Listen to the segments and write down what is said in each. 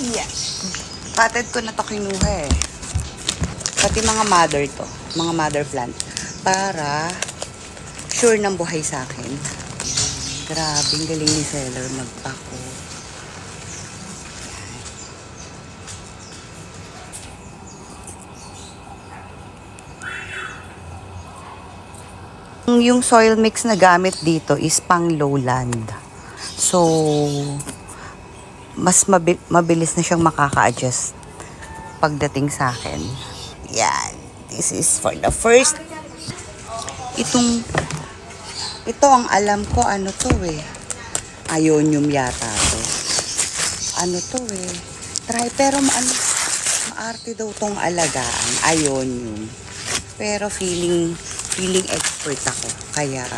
Yeah. Potted ko na to kinuha eh. Pati mga mother to. Mga mother plant. Para sure ng buhay sa akin. Grabe, ang galing ni seller magpako. Yung soil mix na gamit dito is pang lowland. So, mas mabilis na siyang makaka-adjust pagdating sa akin. Yan. This is for the first. Ito ang alam ko, ano to eh. Ionium yata to. Ano to eh. Pero maarte daw tong alagaan. Ionium. Pero feeling expert ako. Kaya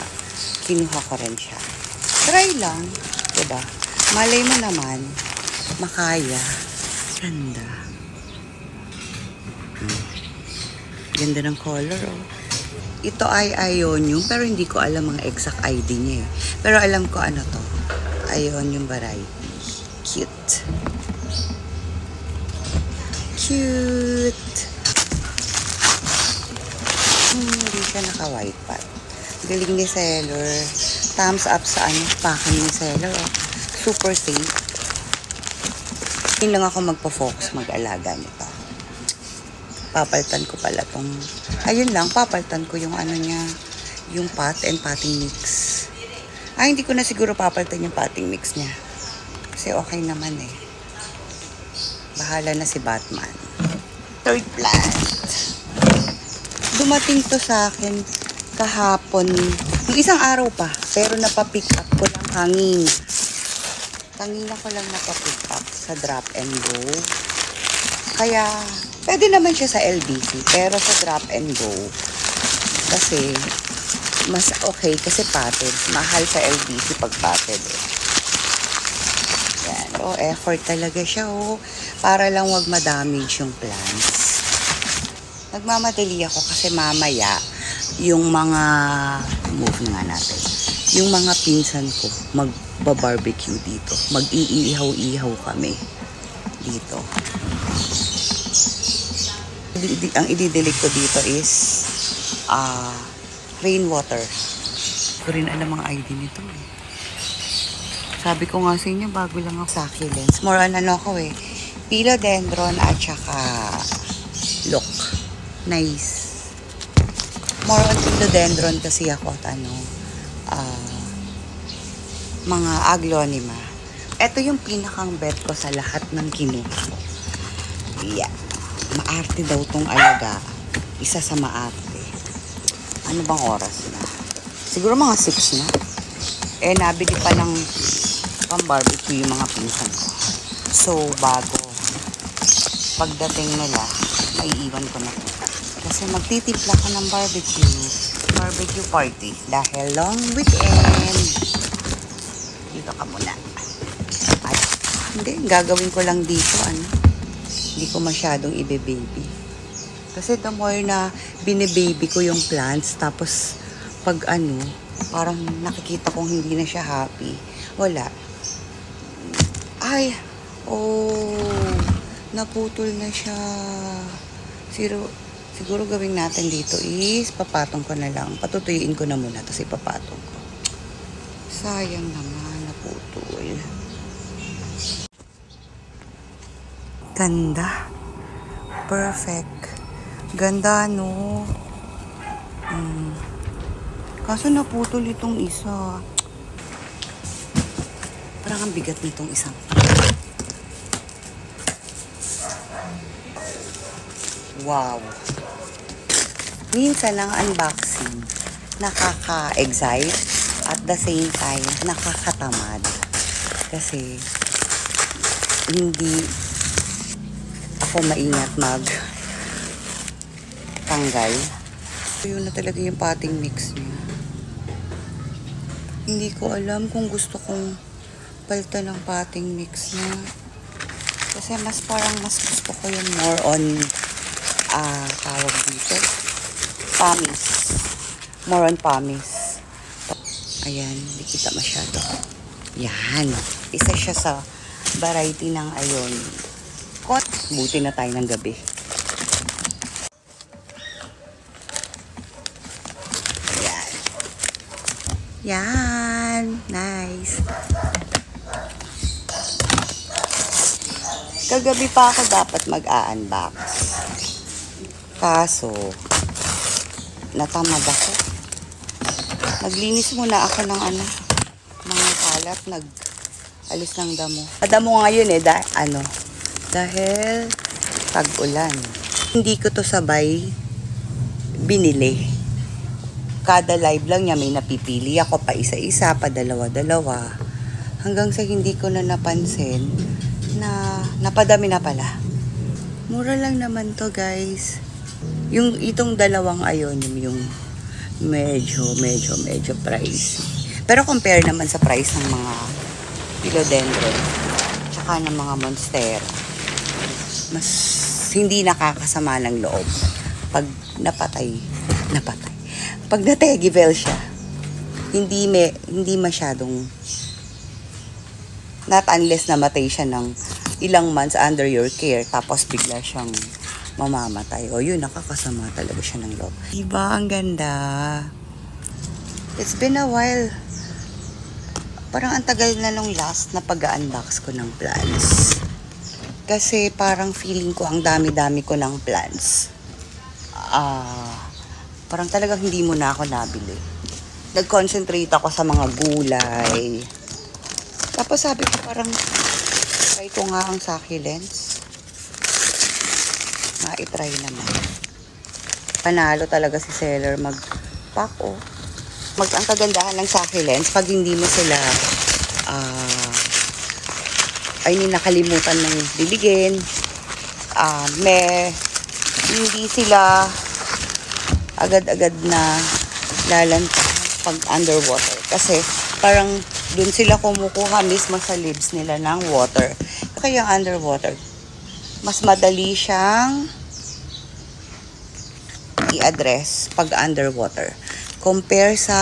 kinuha ko rin siya. Try lang. Diba? Malay mo naman, makaya. Ganda. Ganda ng color, oh. Ito ay Ionium, pero hindi ko alam ang exact ID niya eh. Pero alam ko ano to. Ionium variety. Cute. Cute. Hindi siya naka-white pot. Galing ni seller. Thumbs up sa packing ni seller, oh. Super safe. Hindi lang ako magpo-focus mag-alaga nito. Papalitan ko pala tong, ayun lang, papalitan ko yung ano niya, yung pot and potting mix. Hindi ko na siguro papalitan yung potting mix niya. Kasi okay naman eh. Bahala na si Batman. Third plant. Dumating to sa akin kahapon, yung isang araw pa, pero napapick up ko lang hangin. Kanina ko lang napapick up sa drop and go. Kaya, pwede naman siya sa LBC, pero sa drop and go. Kasi, mas okay kasi potted. Mahal sa LBC pag potted eh. Yan, oh, effort talaga siya, oh. Para lang wag ma-damage yung plants. Nagmamadali ako kasi mamaya, yung mga, move na nga natin, yung mga pinsan ko, magba-barbecue dito. Mag-iihaw-ihaw kami dito. Ang ididilig ko dito is rainwater. Ko rin alam ang ID nito eh. Sabi ko nga sa inyo, bago lang ako succulents. More on ano ako eh. Philodendron at saka look. Nice. More on philodendron kasi ako at mga aglonema. Ito yung pinakang bet ko sa lahat ng kinuha ko. Yeah. Maarte daw tong alaga. Isa sa maarte. Ano bang oras na? Siguro mga 6 na. Eh, nabili pa ng pang-barbecue yung mga pinsan ko. So, bago pagdating nila, maiiwan ko na to. Kasi magtitimpla ko ng barbecue party. Dahil long weekend. Dito ka muna. Ay, hindi, gagawin ko lang dito, hindi ko masyadong ibe-baby. Kasi the more na bine-baby ko yung plants, tapos pag parang nakikita kong hindi na siya happy. Wala. Ay, naputol na siya. Siguro gawin natin dito is, papatong ko na lang. Patutuyuin ko na muna, tapos ipapatong ko. Sayang naman, naputol. Ganda. Perfect. Ganda, no? Kaso naputol itong isa. Parang ang bigat nitong isang. Wow. Minsan ang unboxing, nakaka-excite at the same time, nakakatamad. Kasi, hindi ako maingat tanggal. Yun na talaga yung potting mix niya. Hindi ko alam kung gusto kong palitan ng potting mix niya. Kasi mas gusto ko yung more on tawag dito, pumice. More on pumice. Ayan, hindi kita masyado. Yan. Isa siya sa variety ng kot. Buti na tayo ng gabi. Yan. Yan. Nice. Kagabi pa ako dapat mag-a-unbox. Kaso, natamad ako. Naglinis muna ako ng mga kalat, nag-alis ng damo. Damo ngayon dahil tag-ulan. Hindi ko to sabay binili. Kada live lang niya may napipili ako pa isa-isa, pa dalawa-dalawa. Hanggang sa hindi ko na napansin na napadami na pala. Mura lang naman to, guys. Itong dalawang ayon, yung medyo pricey. Pero compare naman sa price ng mga philodendron tsaka ng mga monstera, mas hindi nakakasama ng loob pag napatay. Pag nategivel siya, hindi masyadong, not unless namatay siya ng ilang months under your care tapos bigla siyang mamamatay. O yun, nakakasama talaga siya ng loob. Diba? Ang ganda. It's been a while. Parang ang tagal na nung last na pag-unbox ko ng plants. Kasi parang feeling ko ang dami-dami ko ng plants. Parang talagang hindi mo na ako nabili. Nag-concentrate ako sa mga gulay. Tapos sabi ko parang try ko nga ang succulents. I-try naman. Panalo talaga si seller mag-pack, oh. Ang kagandahan ng succulents, pag hindi mo sila nakalimutan ng bibigin, hindi sila agad-agad na lalanta pag underwater. Kasi parang dun sila kumukuha mismo sa leaves nila ng water. Kaya underwater, mas madali siyang i-address pag underwater compare sa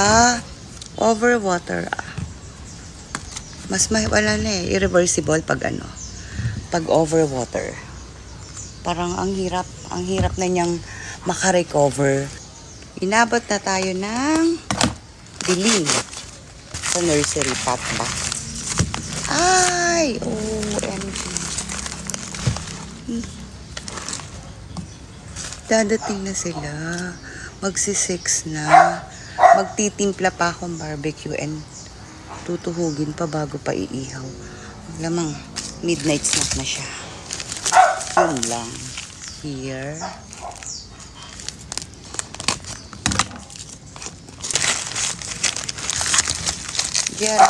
overwater. Mas wala na irreversible pag overwater. Parang ang hirap na niyang makarecover. Inabot na tayo ng dilim sa nursery pot ba. Ay, OMG. Dadating na sila. Magsi-6 na. Magtitimpla pa akong barbecue and tutuhugin pa bago pa iihaw. Lamang, midnight snack na siya. Yun lang. Here. Diyan.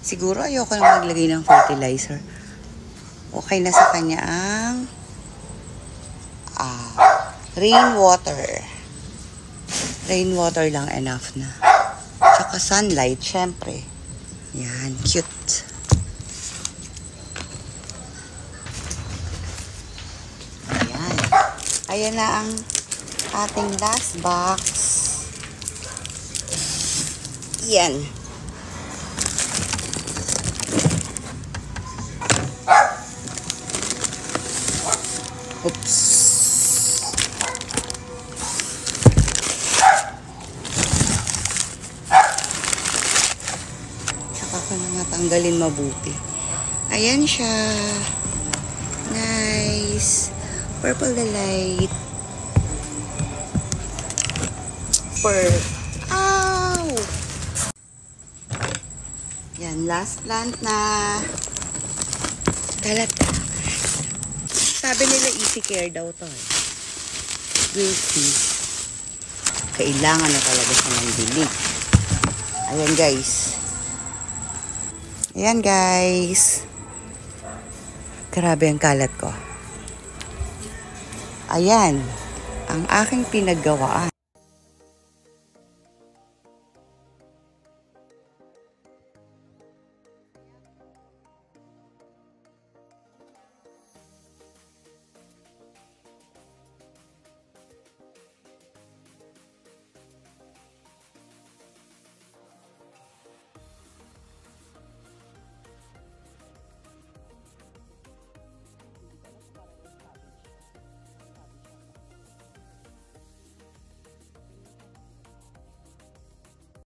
Siguro ayoko na maglagay ng fertilizer. Okay na sa kanya ang rainwater. Rainwater lang enough na. Tsaka sunlight, syempre. Yan, cute. Ayan. Ayan na ang ating last box. Yan. Oops. Saka ko na matanggalin mabuti. Ayan siya. Nice. Purple delight. Ow! Yan, last plant na. Kalat. Sabi nila easy care daw to. Guilty. Kailangan na talaga siya ng dilig. Ayan guys. Ayan guys. Grabe ang kalat ko. Ayan. Ang aking pinaggawaan.